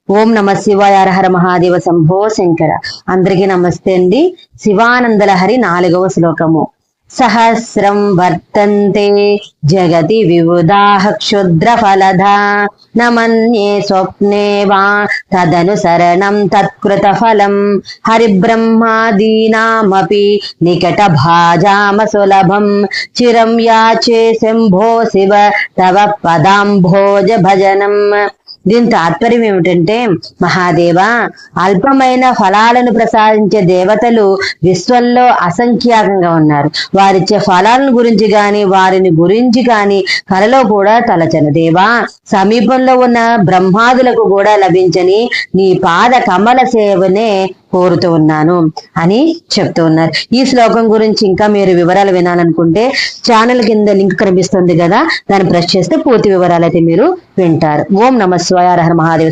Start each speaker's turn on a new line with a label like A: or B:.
A: ఓం నమ శివాయ. హర మహాదేవ శంభో శంకర. అందరికీ నమస్తే అండి. శివానందలహరి 4వ శ్లోకము. సహస్రం వర్తంతే జగతి విబుధాః క్షుద్ర ఫలదా నమన్యే స్వప్నే వా తదనుసరణం తత్కృత ఫలం హరిబ్రహ్మాదీనామపి నికట భాజామ సులభం చిరం యాచే శంభో శివ తవ పదాంభోజ భజనం. దీని తాత్పర్యం ఏమిటంటే, మహాదేవ, అల్పమైన ఫలాలను ప్రసాదించే దేవతలు విశ్వంలో అసంఖ్యాకంగా ఉన్నారు. వారిచ్చే ఫలాలను గురించి గాని వారిని గురించి కాని కలలో కూడా తలచను. దేవా, సమీపంలో ఉన్న బ్రహ్మాదులకు కూడా లభించని నీ పాద కమల సేవనే కోరుతూ ఉన్నాను అని చెప్తూ ఉన్నారు. ఈ శ్లోకం గురించి ఇంకా మీరు వివరాలు వినాలనుకుంటే ఛానల్ కింద లింక్ కనిపిస్తుంది కదా, దాన్ని ప్రెస్ చేస్తే పూర్తి వివరాలు అయితే మీరు వింటారు. ఓం నమ శివాయ. హర మహాదేవ.